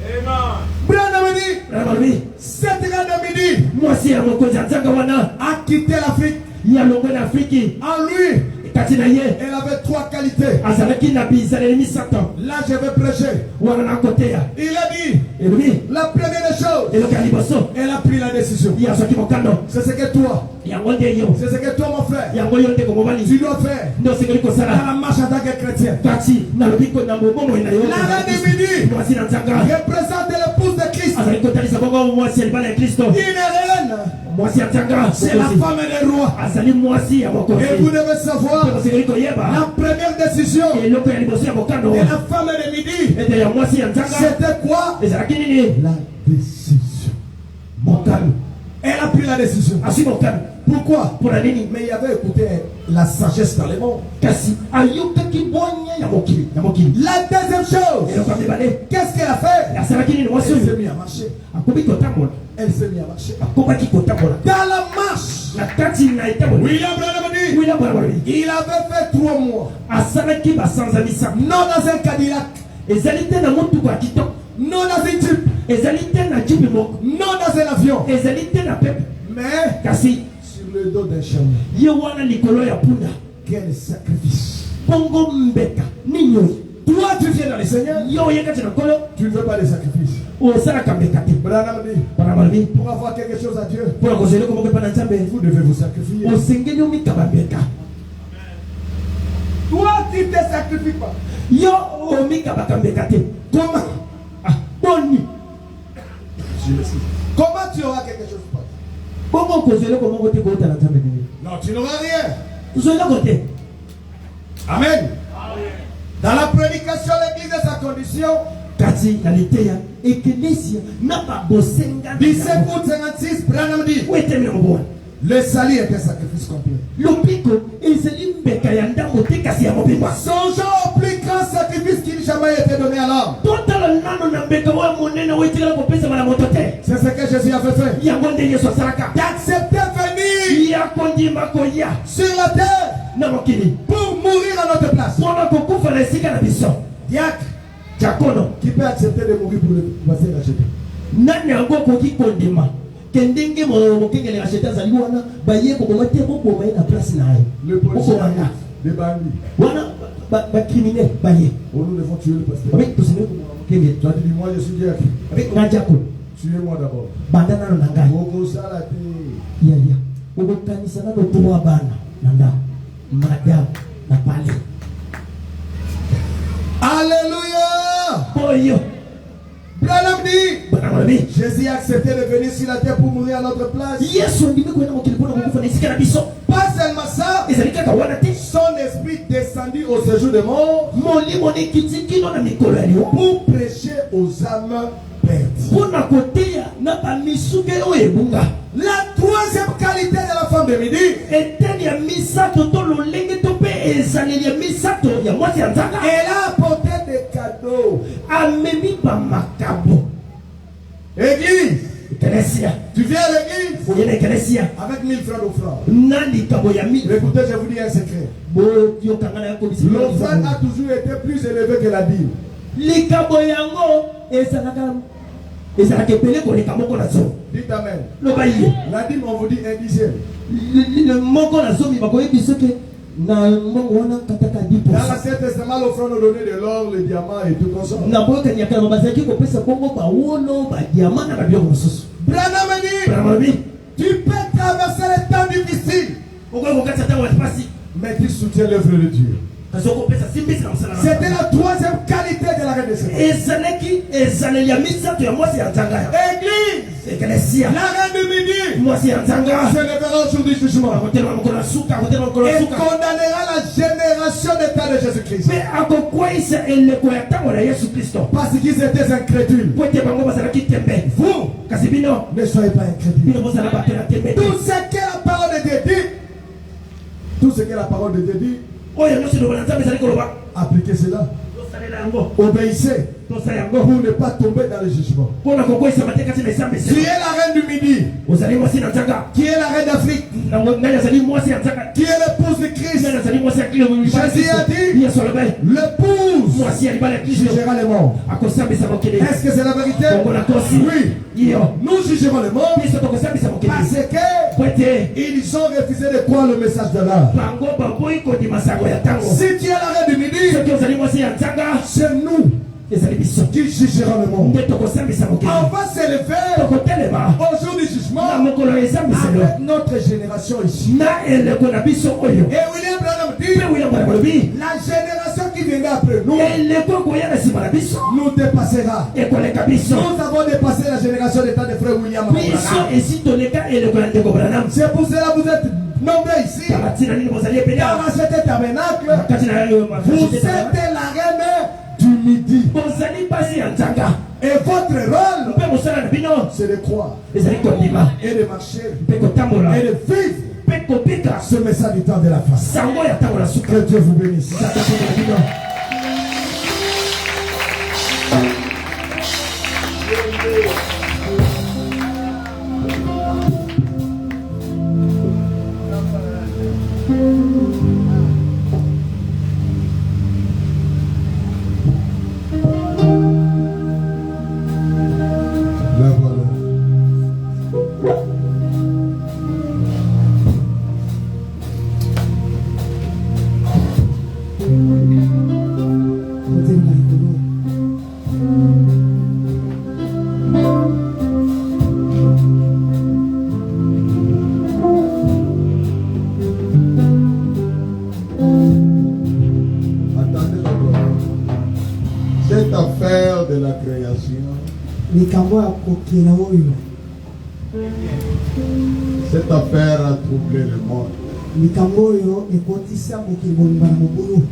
Amen. Branham dit, Rababi. 7 ans de midi, Mwasi ya mokonzi anzanga wana. a quitté l'Afrique. Ya longo na Afriki. En lui, Kati na ye. elle avait 3 qualités. Azalaki na bizaleli misato. Là, je vais prêcher. Wana na kote ya. Il a dit, Elubi. la première des choses, Eloka liboso. elle a pris la décision. Ya soki mokano. C'est ce que toi, Yango nde yo. c'est ce que toi, mon frère, Yango yo nde komobali. tu dois faire Ndo sengeli dans kosala. la marche en tant que chrétien. Kati na lobiko na mobomo na yo. La reine du midi Mwasi na nzanga. représente l'épouse de Christ. Azali kotalisa bongo mwasi ya libala ya Kristo. Une reine, Mwasi ya nzanga. c'est la femme des rois. Azali mwasi ya mokonzi. Et vous devez savoir, Sengeli koyeba. la première décision Eloko ya liboso ya mokano. de la femme de midi, Ete ya mwasi ya nzanga. c'était quoi? Ezalaki nini? La décision. Mokano. Elle a pris la décision. Asi mokano. Pourquoi? Mpona nini? Mais il avait écouté la sagesse dans les mondes. Kasi ayokaki bonya ya mokili. Ya mokili. La deuxième chose, Eloko ya mibale. qu'est-ce qu'elle a fait? Asalaki nini mwasi Elle s'est oyo? mise à marcher. Akomi kotambola. Elle s'est mise à marcher. Akobaki kotambola. Dans la marche, Na kati na etambola. William Branham dit, Wila bwana bwana. il avait fait 3 mois. Asalaki basanza misato. Non dans un Cadillac, Ezali te na motuku ya kitoko. non dans un Jeep, Ezali te na jipi moko. non dans un avion, Ezali te na pepe. mais Kasi sur le dos d'un chameau. ye wana likolo ya punda. Quel sacrifice. Bongo mbeka. Ninyo. Toi, tu viens dans le Seigneur, Yo ye kati na kolo. tu ne veux pas de sacrifice. Osalaka mbeka te. Branham dit, Bwana bwana. pour avoir quelque chose à Dieu, Mpona kozela komoko epai na nzambe. vous devez vous sacrifier. Osengeli omikaba mbeka. Toi, tu ne te sacrifies pas. Yo omikabaka mbeka te. Comment? Ah, boni. Comment tu auras quelque chose pour toi? Bongo kozela komoko te kota na nzambe nini. Non, tu n'auras rien. Zoela kote. Amen. Dans la prédication, l'église est sa condition. Kati na liteya ekenesia na babosenga. 17 août 56, Branham dit, Wete mina mboa. le salut est un sacrifice complet. Lopiko ezali mbeka ya ndambo te kasi ya mobimba. Songeons au plus grand sacrifice qui n'a jamais été donné à l'homme. Totala nano na mbeka wa monene wetikala kopesa bana moto te. C'est ce que Jésus avait fait. Yango nde Yesu asalaka. D'accepter venir Ya kondima koya sur la terre na mokili. pour mourir à notre place. Mpona kokufa na esika na biso. Diacre, Diakono. qui peut accepter de mourir pour le passer racheter? Nani yango koki kondima. Kendenge mokengele racheta azali wana baye kokoma te bokoma ye na place na ye. Le policier Okomanga. des bandits. Wana bacriminel baye. Oh, nous devons tuer le pasteur. Avec tosengeli komona mokengele. Tu as dit, moi je suis Diacre. Avec nga diakono. Tuez-moi d'abord. Banda nano na ngai. Oko salate. Ya ya. Okokanisa nano towa bana na ndako. Madame na pale. Alléluia. Boyo. Branham dit, Bana mami. Jésus a accepté de venir sur la terre pour mourir à notre place. Yesu ndimi kwenda mokili mpona kokufa na esika na biso. Pas seulement ça, Ezali kaka wana te. son esprit descendit au séjour des morts Molimo nekiti kino na mikolo ya liwa. pour prêcher aux âmes perdues. Mpona koteya na bamisuke oyo ebunga. La troisième qualité de la femme de midi, Eteni ya misato to lolenge to pe ezaleli ya misato ya mwasi ya nzaka. elle a apporté des cadeaux. Amemi bamakabo. Église, Ekelesia. tu viens à l'église Oye na ekelesia. avec 1000 francs d'offrande. Na likabo ya mi. Écoutez, je vous dis un secret. Boyokanga na yako bisika. L'offrande a toujours été plus élevée que la dîme. Likabo yango ezalaka epele koleka moko na zomi. Dites amen. Loba ye. La dîme, on vous dit un dixième. Moko na zomi bakoyebi soki na mbongo wana kataka Dans 10%. l'Ancien Testament, l'offrande nous donnait de l'or, le diamant et tout comme ça. Na boyokani ya kala bazalaki kopesa bongo bawolo badiama na babiloko mosusu. Branham dit, Brahmami. tu peux traverser les temps difficiles, Okoki kokatisa ntango ya pasi. mais tu soutiens l'œuvre de Dieu. Kasi okopesa simbisi na mosala na C'était la troisième qualité de la reine de Saba. ezalaki ezaleli ya misato ya mwasi ya nzanga ya Église, ekelesia. la reine du midi mwasi ya nzanga se lèvera au jour du jugement akotela mokolo ya suka akotela mokolo ya et suka condamnera la génération d'état de Jésus-Christ. mpe akokweyisa eleko ya ntango na yesu kristo Parce qu'ils étaient incrédules. po ete bango bazalaki tembe Vous, kasi bino ne soyez pas incrédules. bino bozala bato ya tembe Tout ce que la parole de Dieu dit, tout ce que la parole de Dieu dit, oyo nyonso loba na nzambe ezali koloba appliquez cela. tosalela yango Obéissez tosala yango pour ne pas tomber dans le jugement. mpona kokweyisa mate kati na esambe Qui est la reine du Midi? ozali mwasi na nzanga Qui est la reine d'Afrique? nani azali mwasi ya nzanga Qui est l'épouse de Christ? nani azali mwasi ya Jésus a dit, yesu alobai l'épouse mwasi ya libala ya kristo jugera les morts. akosambisa mokili Est-ce que c'est la vérité? bongo na kosi Oui. iyo Nous jugerons les morts biso tokosambisa mokili parce que po ete ils ont refusé de croire le message de l'heure. bango baboyi kondima sango ya ntango Si tu es la reine du Midi, soki ozali mwasi ya nzanga c'est nous ezali biso qui jugerons le monde. nde tokosambisa mokili On va s'élever tokotelema au jour du na jugement mokolo ya esambiselo avec notre génération ici. na eleko na biso oyo Et William Branham dit, mpe william bwana balobi la génération qui viendra après nous eleko ekoya na nsima na biso nous dépassera. ekoleka biso Nous avons dépassé la génération des temps de frère William biso Branham. esi toleka eleko ya ndeko branam C'est pour cela que vous êtes nombreux ici. kaka ntina nini bozali ebele Dans cet tabernacle, kati na vous êtes la reine du Midi. bozali pasi ya nzanga Et votre rôle, mpe mosala na bino c'est de croire ezali kondima et de marcher mpe kotambola et de vivre mpe kobika ce message du temps de la fin. sango ya ntango na suka Que Dieu vous bénisse. nzambe akomela bino La voilà. kotelema likolo Attendez d'abord. Cette affaire de la création, likambo ya kokela oyo cette affaire a troublé le monde. likambo oyo ekotisa mokili mobimba na mobulu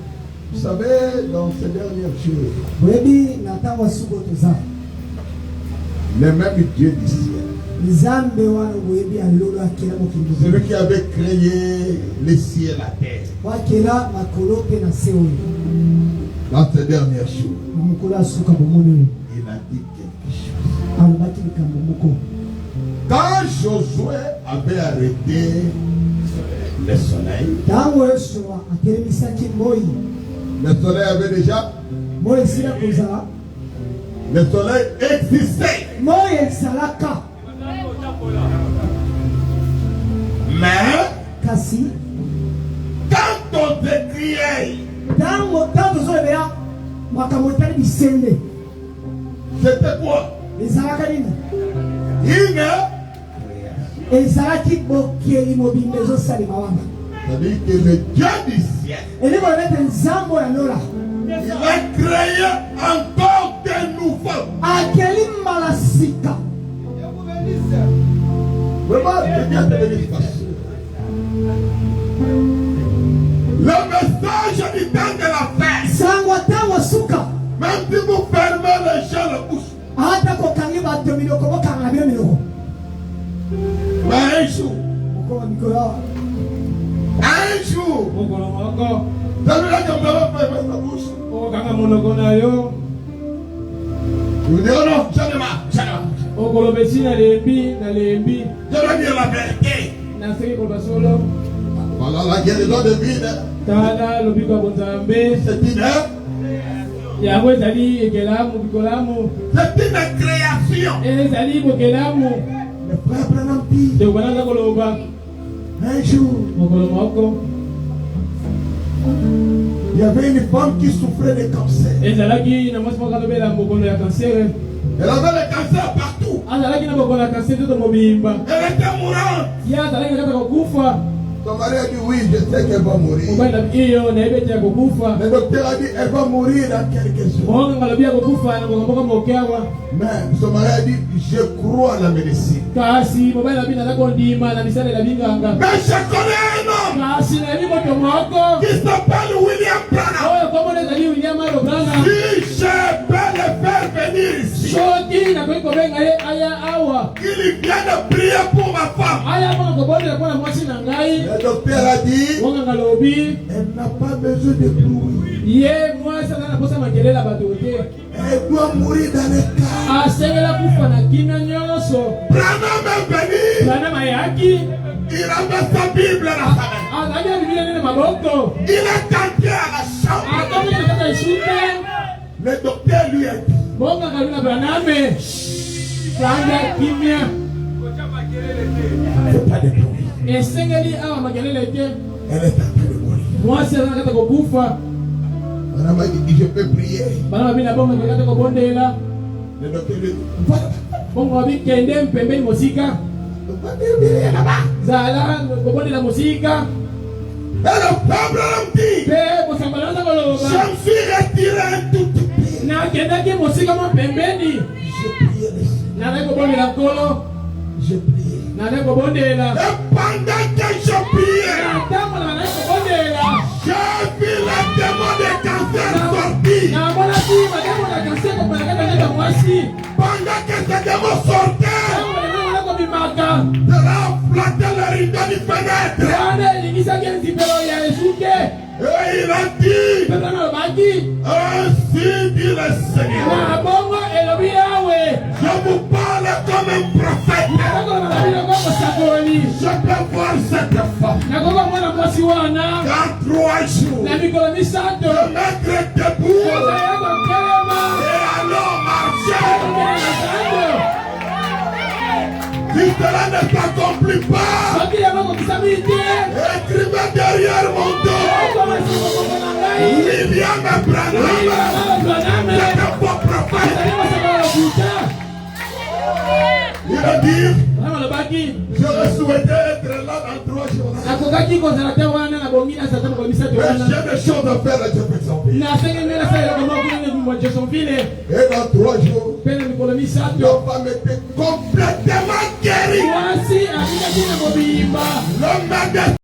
Vous savez, dans ces dernières jours, boyebi na ntango ya suko toza le même Dieu du ciel, nzambe wana boyebi alolo akela mokili mobimba celui qui avait créé les cieux et la terre, wakela makolo mpe na se oyo dans ces dernières jours, na mokolo ya suka bomoni oyo il a dit quelque chose. alobaki likambo moko Quand Josué avait arrêté le soleil, ntango yosua atelemisaki moi le soleil avait déjà, moi esila kozala le soleil existait. moi esalaka Mais kasi quand on décriait, ntango tozolobela makambo etali bisende c'était quoi? ezalaka nini Une, ezalaki bokeli mobimba ezosalema wana c'est-à-dire que le Dieu du ciel, elingo nete nzambo ya lola il a créé encore de nouveaux. akeli mbala sika Vraiment, que Dieu te bénisse, pasteur. Le message du temps de la fin, sango ntango suka même si vous fermez les gens la bouche, ata kokangi bato miloko bokanga na bino miloko mais un jour, mokolo mikolo awa un jour, mokolo moko celui-là qui va fermer sa bouche, okokanga monoko na yo vous direz non, je ne marche. okoloba esi nalembi Je dois dire la vérité. naseki koloba solo Voilà la guérison de vie, tala lobiko ya bonzambe c'est une, yango ezali ekelamu bikolamu c'est une création. ezali bokelamu Le frère Branham dit, ndeko banaza koloba un jour, mokolo moko il y avait une femme qui souffrait de cancer. ezalaki na mwasi moko azobela mokolo ya kansere Elle avait le cancer partout. azalaki na mokolo ya kansere toto mobimba Elle était mourante. ye azalaki na kata kokufa Son mari a dit oui, je sais qu'elle va mourir. mobali na iyo na ebeti ya kokufa. Le docteur a dit elle va mourir dans quelques jours. Mwanga ngalobi ya kokufa na mboka mokewa. Mais son mari a dit je crois à la médecine. Kasi mobali na bina na kondima na misale la binganga. Mais je connais un homme Kasi na bibo to moko. qui s'appelle William Branham. Oyo komo na zali William Branham. Si je peux le faire venir ici, Shoti na ko benga ye aya awa. il vient de prier pour ma femme. Aya ko ko bonde ko na mwasi na ngai. Le docteur a dit Mwanga ngalobi elle n'a pas besoin de bruit. ye mwasi na posa makelele bato te. Elle doit mourir dans le cas. Asengela kufa na kimya nyonso. Branham est venu. Bana mayaki. Il a mis sa Bible dans sa main. Azali ya Biblia nene maboko. Il est entré à la chambre. Atomi na kata ishute. Le docteur lui a dit Bonga kaluna Branham. Sanga kimya. fais pas de bruit. Esengeli awa makelele te. Elle est en train de mourir. Mwasi na kata kokufa. Branham a dit je peux prier. Bana bina bonga kata kobondela. Le docteur lui a dit va Bonga bikende mpembeni mosika. prier là-bas. Zala kobondela mosika. Et le peuple Branham dit Pe kosambalana je koloba. me suis retiré un tout petit peu. Na kendaki mosika mo pembeni. Je priais le Seigneur. Na kobondela kolo. Je priais. Na kobondela. Et pendant que je priais, Ntango na kobondela. j'ai vu le démon de cancer sortir. Na mona ti mademo na kanse ko pana kata neta mwasi. Pendant que ce démon sortait, Ntango na ko bimaka. de là flattait le rideau du fenêtre. Wana elingisa kenzi pero ya esuke. Et il a dit Pepe na lobaki. ainsi dit le Seigneur. Na bongo elobi yawe. Je vous parle comme un prophète. Nakoko na babino ko sakoli. Je peux voir cette femme Nakoko mwana mwasi wana. dans 3 jours. Na mikolo misato. Se mettre debout Koza yako kelema. et alors marcher. Kokele na sando. Si cela ne s'accomplit pas, Soki yango kokisami te. écrivez derrière mon dos Okoma siko koko na ngai. William Branham. C'est un faux prophète. Il a dit j'aurais souhaité être là dans 3 jours. nakokaki kozala te wana na bongi na sata mokolo misato Mais wana j'ai des choses à faire à Jeffersonville. nasenge nde nasalela komakunanegumwa Jeffersonville Et dans 3 jours, mpe na mikolo misato la femme était complètement guérie. mwasi abikaki na kobimba L'homme a